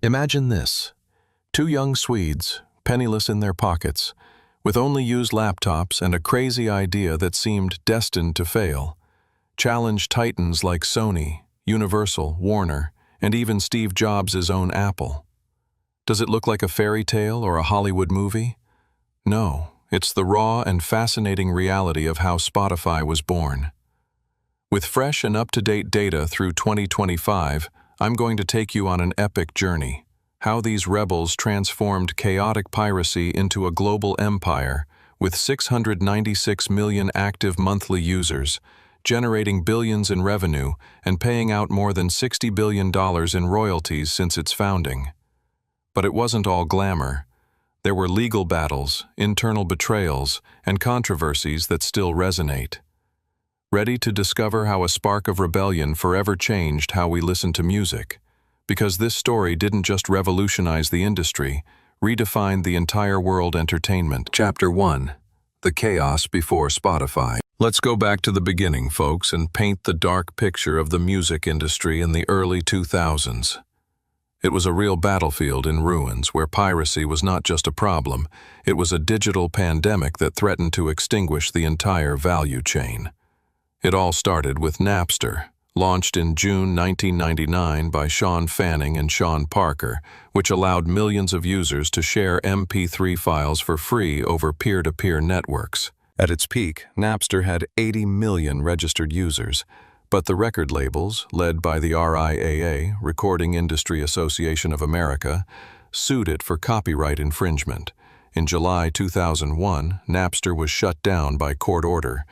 Imagine this. Two young Swedes, penniless in their pockets, with only used laptops and a crazy idea that seemed destined to fail, challenge titans like Sony, Universal, Warner, and even Steve Jobs' own Apple. Does it look like a fairy tale or a Hollywood movie? No, it's the raw and fascinating reality of how Spotify was born. With fresh and up-to-date data through 2025, I'm going to take you on an epic journey. How these rebels transformed chaotic piracy into a global empire with 696 million active monthly users, generating billions in revenue and paying out more than $60 billion in royalties since its founding. But it wasn't all glamour. There were legal battles, internal betrayals, and controversies that still resonate. Ready to discover how a spark of rebellion forever changed how we listen to music? Because this story didn't just revolutionize the industry, redefined the entire world entertainment. Chapter 1. The Chaos Before Spotify. Let's go back to the beginning, folks, and paint the dark picture of the music industry in the early 2000s. It was a real battlefield in ruins where piracy was not just a problem, it was a digital pandemic that threatened to extinguish the entire value chain. It all started with Napster, launched in June 1999 by Sean Fanning and Sean Parker, which allowed millions of users to share MP3 files for free over peer-to-peer networks. At its peak, Napster had 80 million registered users, but the record labels, led by the RIAA, Recording Industry Association of America, sued it for copyright infringement. In July 2001, Napster was shut down by court order.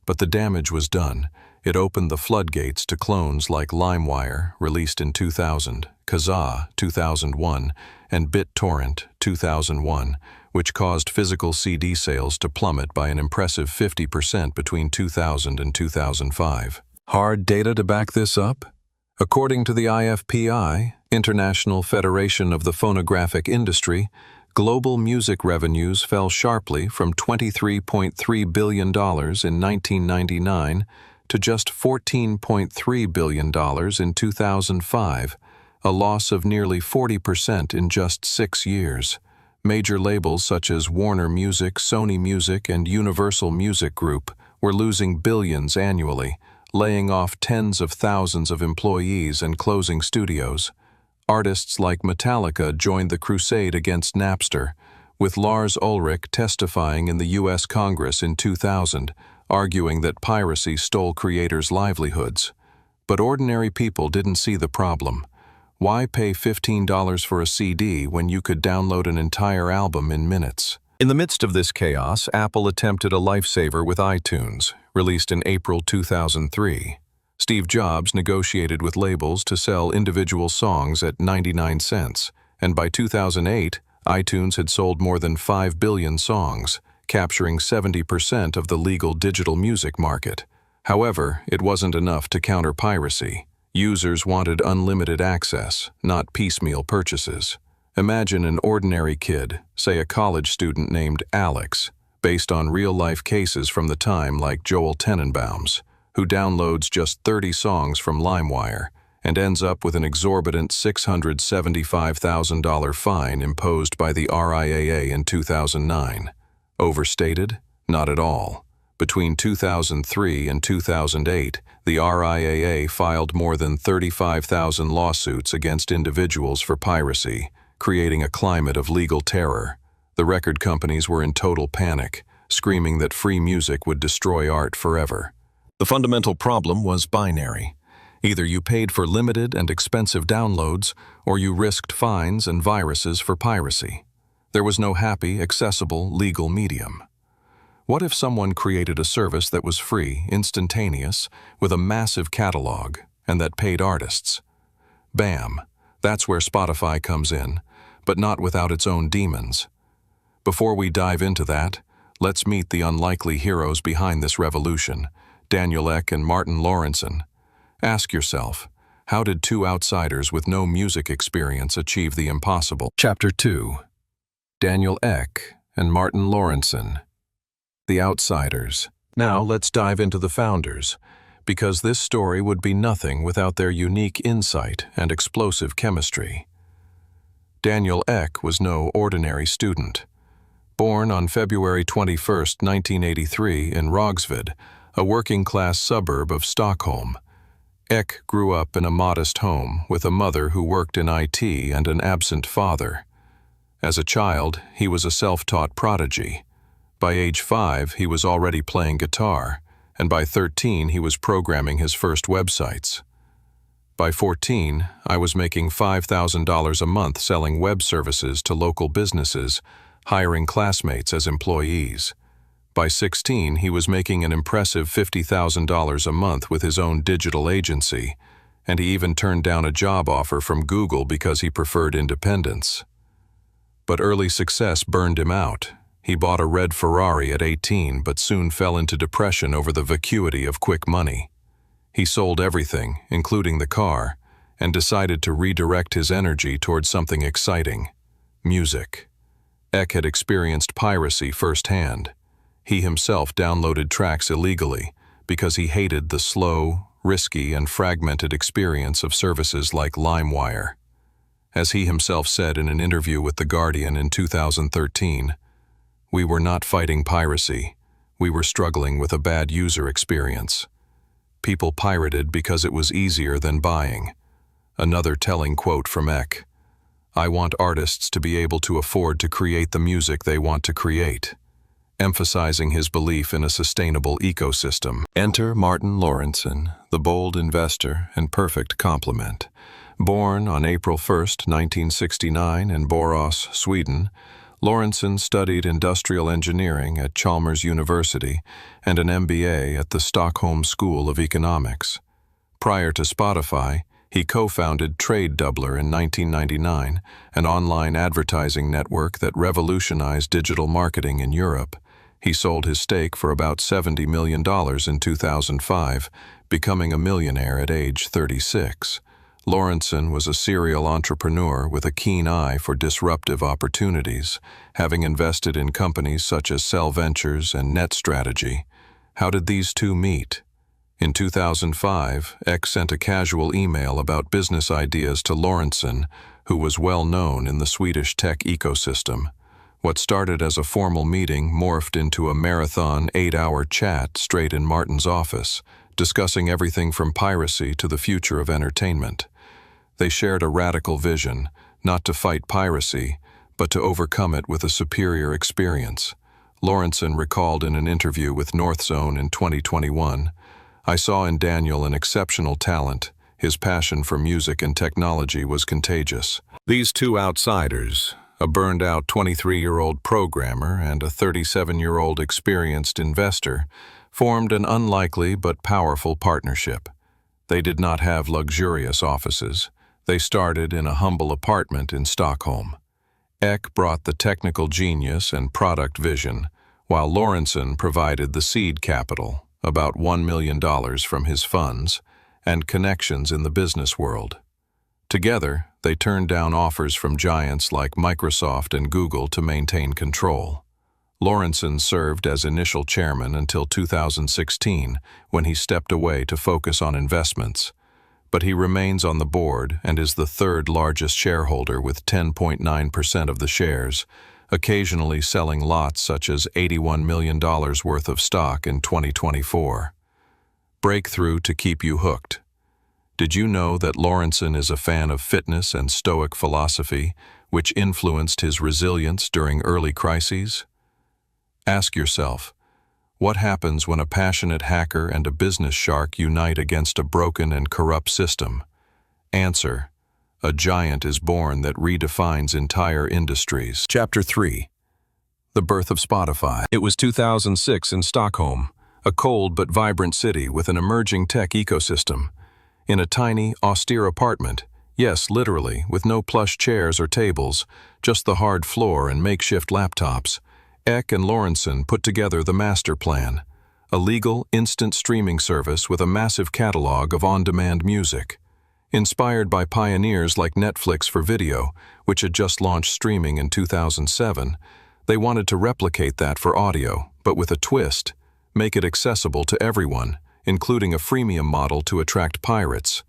But the damage was done. It opened the floodgates to clones like LimeWire, released in 2000, Kazaa, 2001, and BitTorrent, 2001, which caused physical CD sales to plummet by an impressive 50% between 2000 and 2005. Hard data to back this up? According to the IFPI, International Federation of the Phonographic Industry, global music revenues fell sharply from $23.3 billion in 1999 to just $14.3 billion in 2005, a loss of nearly 40% in just 6 years. Major labels such as Warner Music, Sony Music, and Universal Music Group were losing billions annually, laying off tens of thousands of employees and closing studios. Artists like Metallica joined the crusade against Napster, with Lars Ulrich testifying in the U.S. Congress in 2000, arguing that piracy stole creators' livelihoods. But ordinary people didn't see the problem. Why pay $15 for a CD when you could download an entire album in minutes? In the midst of this chaos, Apple attempted a lifesaver with iTunes, released in April 2003. Steve Jobs negotiated with labels to sell individual songs at 99 cents, and by 2008, iTunes had sold more than 5 billion songs, capturing 70% of the legal digital music market. However, it wasn't enough to counter piracy. Users wanted unlimited access, not piecemeal purchases. Imagine an ordinary kid, say a college student named Alex, based on real-life cases from the time like Joel Tenenbaum's, who downloads just 30 songs from LimeWire and ends up with an exorbitant $675,000 fine imposed by the RIAA in 2009. Overstated? Not at all. Between 2003 and 2008, the RIAA filed more than 35,000 lawsuits against individuals for piracy, creating a climate of legal terror. The record companies were in total panic, screaming that free music would destroy art forever. The fundamental problem was binary. Either you paid for limited and expensive downloads, or you risked fines and viruses for piracy. There was no happy, accessible, legal medium. What if someone created a service that was free, instantaneous, with a massive catalog, and that paid artists? Bam! That's where Spotify comes in, but not without its own demons. Before we dive into that, let's meet the unlikely heroes behind this revolution, Daniel Ek and Martin Lawrenson. Ask yourself, how did two outsiders with no music experience achieve the impossible? Chapter 2. Daniel Ek and Martin Lawrenson. The outsiders. Now let's dive into the founders, because this story would be nothing without their unique insight and explosive chemistry. Daniel Ek was no ordinary student. Born on February 21, 1983 in Rågsved, a working-class suburb of Stockholm, Ek grew up in a modest home with a mother who worked in IT and an absent father. As a child, he was a self-taught prodigy. By age 5, he was already playing guitar, and by 13, he was programming his first websites. By 14, I was making $5,000 a month selling web services to local businesses, hiring classmates as employees. By 16, he was making an impressive $50,000 a month with his own digital agency, and he even turned down a job offer from Google because he preferred independence. But early success burned him out. He bought a red Ferrari at 18 but soon fell into depression over the vacuity of quick money. He sold everything, including the car, and decided to redirect his energy towards something exciting: music. Ek had experienced piracy firsthand. He himself downloaded tracks illegally because he hated the slow, risky, and fragmented experience of services like LimeWire. As he himself said in an interview with The Guardian in 2013, "We were not fighting piracy. We were struggling with a bad user experience. People pirated because it was easier than buying." Another telling quote from Ek: "I want artists to be able to afford to create the music they want to create," emphasizing his belief in a sustainable ecosystem. Enter Martin Lorentzon, the bold investor and perfect complement. Born on April 1, 1969 in Borås, Sweden, Lorentzon studied industrial engineering at Chalmers University and an MBA at the Stockholm School of Economics. Prior to Spotify, he co-founded Trade Doubler in 1999, an online advertising network that revolutionized digital marketing in Europe. He sold his stake for about $70 million in 2005, becoming a millionaire at age 36. Lorentzon was a serial entrepreneur with a keen eye for disruptive opportunities, having invested in companies such as Cell Ventures and NetStrategy. How did these two meet? In 2005, Ek sent a casual email about business ideas to Lorentzon, who was well known in the Swedish tech ecosystem. What started as a formal meeting morphed into a marathon 8-hour chat straight in Martin's office, discussing everything from piracy to the future of entertainment. They shared a radical vision, not to fight piracy, but to overcome it with a superior experience. Lorentzon recalled in an interview with Northzone in 2021, "I saw in Daniel an exceptional talent. His passion for music and technology was contagious." These two outsiders, a burned-out 23-year-old programmer and a 37-year-old experienced investor, formed an unlikely but powerful partnership. They did not have luxurious offices. They started in a humble apartment in Stockholm. Ek brought the technical genius and product vision, while Lorentzon provided the seed capital, about $1 million from his funds, and connections in the business world. Together, they turned down offers from giants like Microsoft and Google to maintain control. Lorentzon served as initial chairman until 2016, when he stepped away to focus on investments. But he remains on the board and is the third largest shareholder with 10.9% of the shares, occasionally selling lots such as $81 million worth of stock in 2024. Breakthrough to keep you hooked. Did you know that Lorentzon is a fan of fitness and Stoic philosophy, which influenced his resilience during early crises? Ask yourself, what happens when a passionate hacker and a business shark unite against a broken and corrupt system? Answer: a giant is born that redefines entire industries. Chapter 3. The birth of Spotify. It was 2006 in Stockholm, a cold but vibrant city with an emerging tech ecosystem. In a tiny, austere apartment, yes, literally, with no plush chairs or tables, just the hard floor and makeshift laptops, Ek and Lorentzon put together the master plan, a legal, instant streaming service with a massive catalog of on-demand music. Inspired by pioneers like Netflix for video, which had just launched streaming in 2007, they wanted to replicate that for audio, but with a twist, make it accessible to everyone, including a freemium model to attract pirates.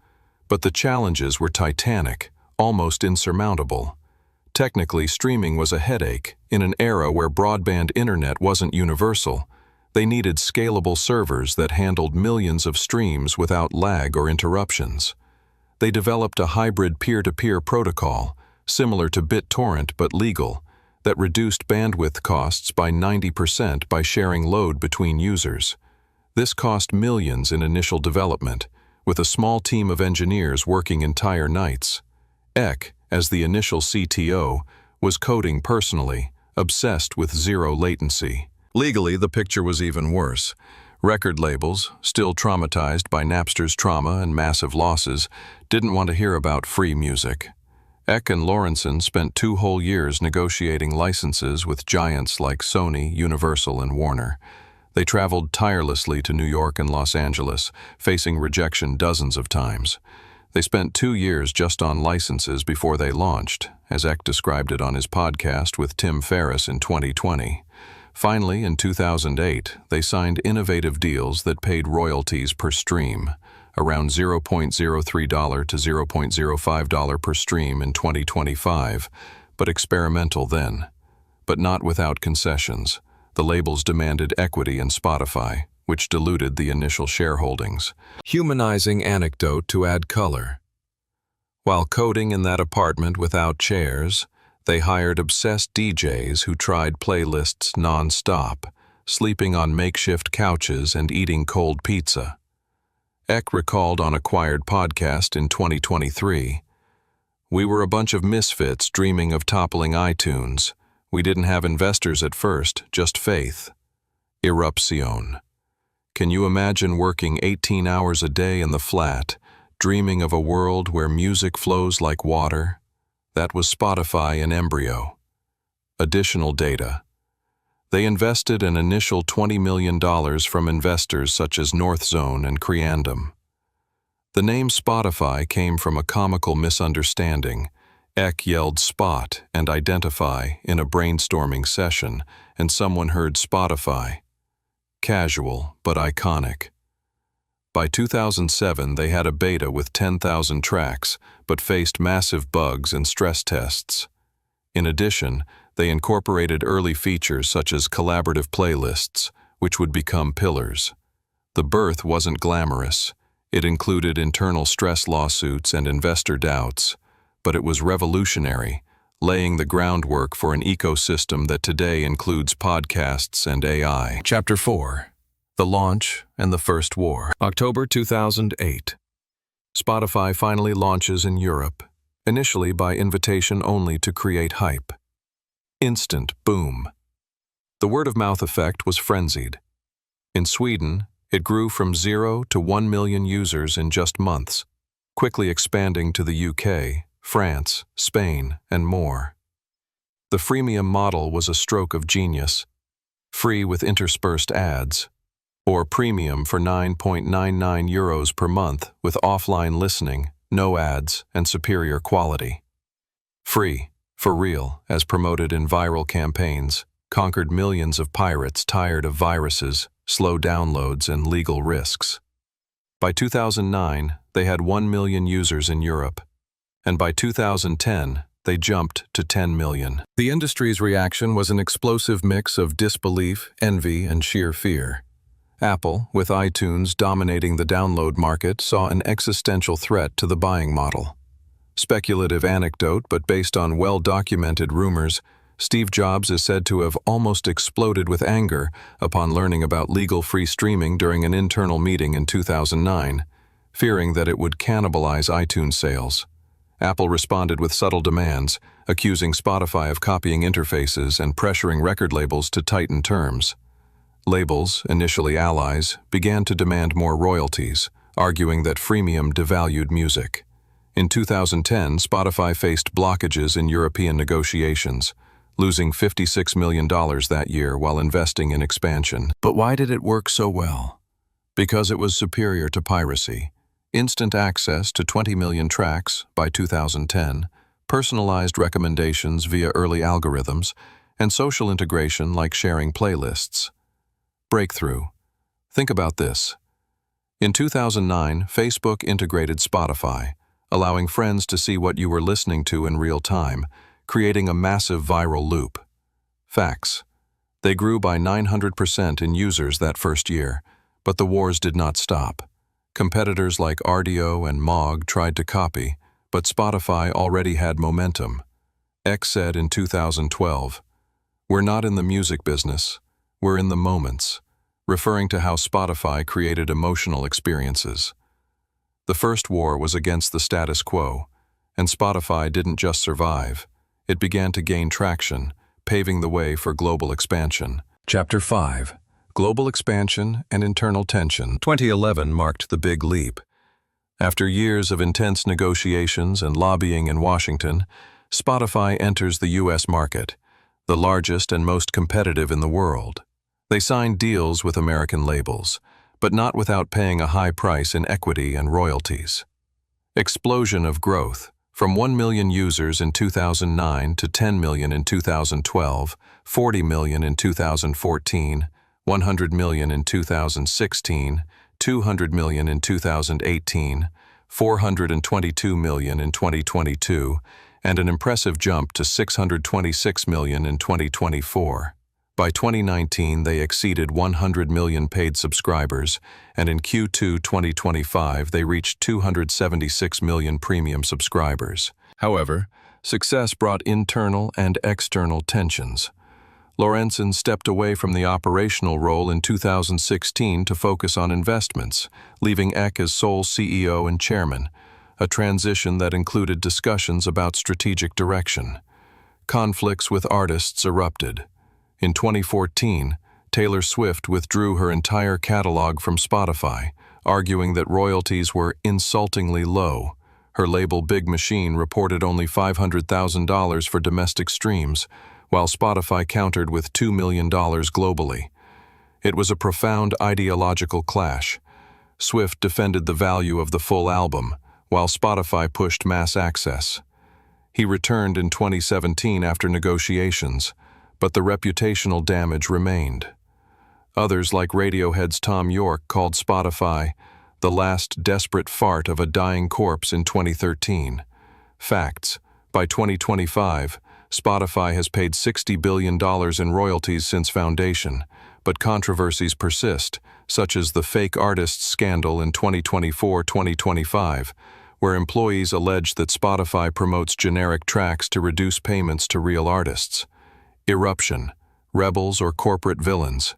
But the challenges were titanic, almost insurmountable. Technically, streaming was a headache. In an era where broadband internet wasn't universal, they needed scalable servers that handled millions of streams without lag or interruptions. They developed a hybrid peer-to-peer protocol, similar to BitTorrent but legal, that reduced bandwidth costs by 90% by sharing load between users. This cost millions in initial development, with a small team of engineers working entire nights. Eck, as the initial CTO, was coding personally, obsessed with zero latency. Legally, the picture was even worse. Record labels, still traumatized by Napster's trauma and massive losses, didn't want to hear about free music. Eck and Lawrenson spent 2 whole years negotiating licenses with giants like Sony, Universal, and Warner. They traveled tirelessly to New York and Los Angeles, facing rejection dozens of times. They spent 2 years just on licenses before they launched, as Eck described it on his podcast with Tim Ferriss in 2020. Finally, in 2008, they signed innovative deals that paid royalties per stream, around $0.03 to $0.05 per stream in 2025, but experimental then. But not without concessions. The labels demanded equity in Spotify, which diluted the initial shareholdings. Humanizing anecdote to add color. While coding in that apartment without chairs, they hired obsessed DJs who tried playlists non-stop, sleeping on makeshift couches and eating cold pizza. Eck recalled on Acquired podcast in 2023, "We were a bunch of misfits dreaming of toppling iTunes. We didn't have investors at first, just faith." Eruption. Can you imagine working 18 hours a day in the flat, dreaming of a world where music flows like water? That was Spotify in embryo. Additional data. They invested an initial $20 million from investors such as Northzone and Creandum. The name Spotify came from a comical misunderstanding. Eck yelled "spot" and "identify" in a brainstorming session, and someone heard Spotify. Casual, but iconic. By 2007, they had a beta with 10,000 tracks, but faced massive bugs and stress tests. In addition, they incorporated early features such as collaborative playlists, which would become pillars. The birth wasn't glamorous. It included internal stress lawsuits and investor doubts, but it was revolutionary, laying the groundwork for an ecosystem that today includes podcasts and AI. Chapter 4. The Launch and the First War. October 2008. Spotify finally launches in Europe, initially by invitation only to create hype. Instant boom. The word-of-mouth effect was frenzied. In Sweden, it grew from 0 to 1 million users in just months, quickly expanding to the UK, France, Spain, and more. The freemium model was a stroke of genius, free with interspersed ads, or premium for €9.99 per month with offline listening, no ads, and superior quality. Free, for real, as promoted in viral campaigns, conquered millions of pirates tired of viruses, slow downloads, and legal risks. By 2009, they had 1 million users in Europe, and by 2010, they jumped to 10 million. The industry's reaction was an explosive mix of disbelief, envy, and sheer fear. Apple, with iTunes dominating the download market, saw an existential threat to the buying model. Speculative anecdote, but based on well-documented rumors, Steve Jobs is said to have almost exploded with anger upon learning about legal free streaming during an internal meeting in 2009, fearing that it would cannibalize iTunes sales. Apple responded with subtle demands, accusing Spotify of copying interfaces and pressuring record labels to tighten terms. Labels, initially allies, began to demand more royalties, arguing that freemium devalued music. In 2010, Spotify faced blockages in European negotiations, losing $56 million that year while investing in expansion. But why did it work so well? Because it was superior to piracy. Instant access to 20 million tracks by 2010, personalized recommendations via early algorithms, and social integration like sharing playlists. Breakthrough. Think about this. In 2009, Facebook integrated Spotify, allowing friends to see what you were listening to in real time, creating a massive viral loop. Facts: they grew by 900% in users that first year, but the wars did not stop. Competitors like RDO and Mog tried to copy, but Spotify already had momentum. X said in 2012, "We're not in the music business, we're in the moments," referring to how Spotify created emotional experiences. The first war was against the status quo, and Spotify didn't just survive, it began to gain traction, paving the way for global expansion. Chapter 5: Global Expansion and Internal Tension. 2011 marked the big leap. After years of intense negotiations and lobbying in Washington, Spotify enters the U.S. market, the largest and most competitive in the world. They signed deals with American labels, but not without paying a high price in equity and royalties. Explosion of growth, from 1 million users in 2009 to 10 million in 2012, 40 million in 2014, 100 million in 2016, 200 million in 2018, 422 million in 2022, and an impressive jump to 626 million in 2024. By 2019, they exceeded 100 million paid subscribers, and in Q2 2025, they reached 276 million premium subscribers. However, success brought internal and external tensions. Lorenzen stepped away from the operational role in 2016 to focus on investments, leaving Eck as sole CEO and chairman, a transition that included discussions about strategic direction. Conflicts with artists erupted. In 2014, Taylor Swift withdrew her entire catalog from Spotify, arguing that royalties were insultingly low. Her label Big Machine reported only $500,000 for domestic streams, while Spotify countered with $2 million globally. It was a profound ideological clash. Swift defended the value of the full album, while Spotify pushed mass access. He returned in 2017 after negotiations, but the reputational damage remained. Others, like Radiohead's Tom York, called Spotify the last desperate fart of a dying corpse in 2013. Facts: by 2025, Spotify has paid $60 billion in royalties since foundation, but controversies persist, such as the fake artists scandal in 2024-2025, where employees allege that Spotify promotes generic tracks to reduce payments to real artists. Eruption: rebels or corporate villains.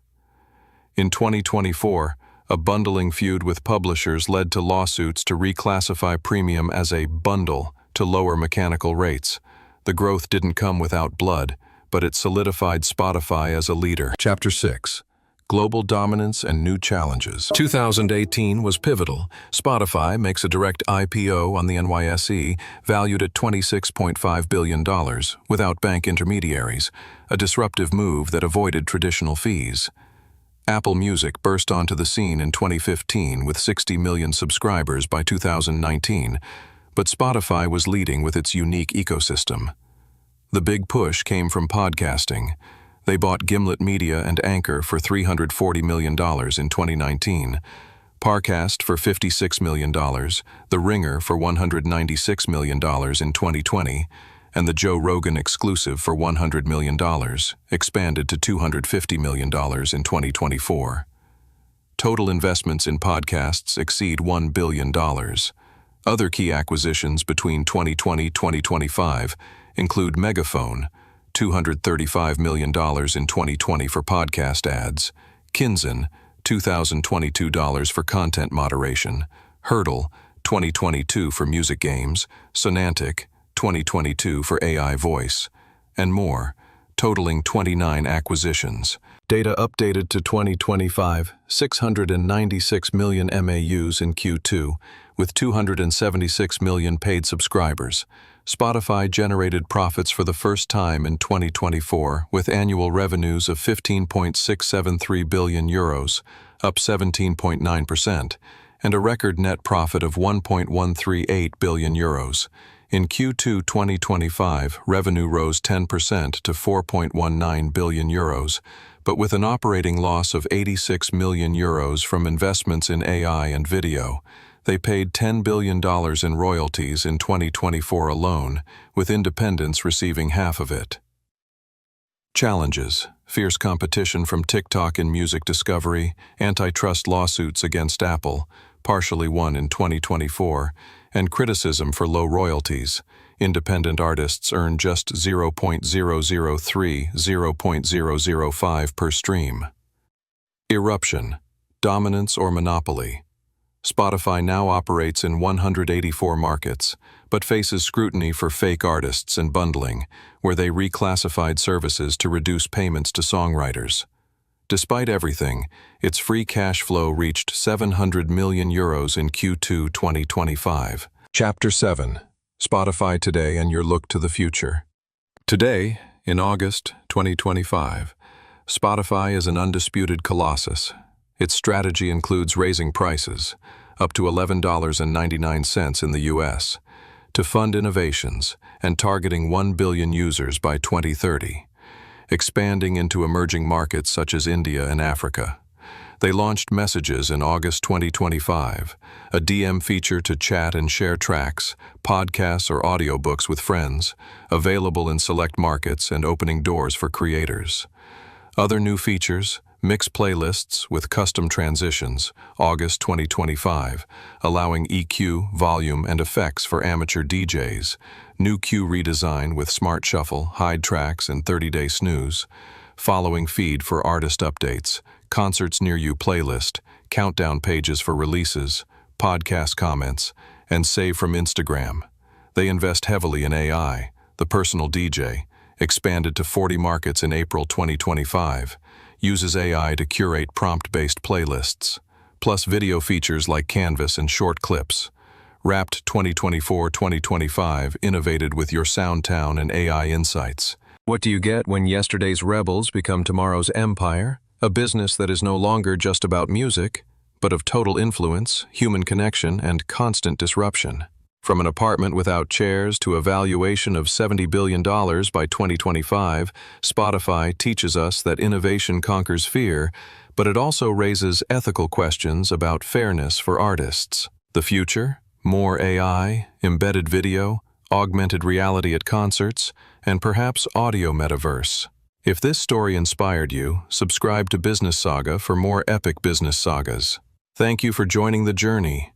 In 2024, a bundling feud with publishers led to lawsuits to reclassify premium as a bundle to lower mechanical rates. The growth didn't come without blood, but it solidified Spotify as a leader. Chapter 6: Global Dominance and New Challenges. 2018 was pivotal. Spotify makes a direct IPO on the NYSE, valued at $26.5 billion, without bank intermediaries, a disruptive move that avoided traditional fees. Apple Music burst onto the scene in 2015 with 60 million subscribers by 2019, but Spotify was leading with its unique ecosystem. The big push came from podcasting. They bought Gimlet Media and Anchor for $340 million in 2019, Parcast for $56 million, The Ringer for $196 million in 2020, and the Joe Rogan exclusive for $100 million, expanded to $250 million in 2024. Total investments in podcasts exceed $1 billion. Other key acquisitions between 2020-2025 include Megaphone, $235 million in 2020 for podcast ads, Kinzen, $2,022 for content moderation, Hurdle, 2022 for music games, Sonantic, 2022 for AI voice, and more, totaling 29 acquisitions. Data updated to 2025, 696 million MAUs in Q2, with 276 million paid subscribers. Spotify generated profits for the first time in 2024, with annual revenues of €15.673 billion, up 17.9%, and a record net profit of €1.138 billion. In Q2 2025, revenue rose 10% to €4.19 billion, but with an operating loss of €86 million from investments in AI and video. They paid $10 billion in royalties in 2024 alone, with independents receiving half of it. Challenges: fierce competition from TikTok in music discovery, antitrust lawsuits against Apple, partially won in 2024, and criticism for low royalties. Independent artists earn just 0.003–0.005 per stream. Eruption: dominance or monopoly. Spotify now operates in 184 markets, but faces scrutiny for fake artists and bundling, where they reclassified services to reduce payments to songwriters. Despite everything, its free cash flow reached €700 million in Q2 2025. Chapter 7: Spotify Today and Your Look to the Future. Today, in August 2025, Spotify is an undisputed colossus. Its strategy includes raising prices, up to $11.99 in the US, to fund innovations and targeting 1 billion users by 2030, expanding into emerging markets such as India and Africa. They launched Messages in August 2025, a DM feature to chat and share tracks, podcasts, or audiobooks with friends, available in select markets and opening doors for creators. Other new features: mix playlists with custom transitions, August 2025, allowing EQ, volume, and effects for amateur DJs. New queue redesign with Smart Shuffle, hide tracks, and 30-day snooze. Following feed for artist updates, concerts near you playlist, countdown pages for releases, podcast comments, and save from Instagram. They invest heavily in AI, the personal DJ, expanded to 40 markets in April 2025, uses AI to curate prompt-based playlists, plus video features like Canvas and short clips. Wrapped 2024-2025, innovated with your SoundTown and AI insights. What do you get when yesterday's rebels become tomorrow's empire? A business that is no longer just about music, but of total influence, human connection, and constant disruption. From an apartment without chairs to a valuation of $70 billion by 2025, Spotify teaches us that innovation conquers fear, but it also raises ethical questions about fairness for artists. The future? More AI, embedded video, augmented reality at concerts, and perhaps audio metaverse. If this story inspired you, subscribe to Business Saga for more epic business sagas. Thank you for joining the journey.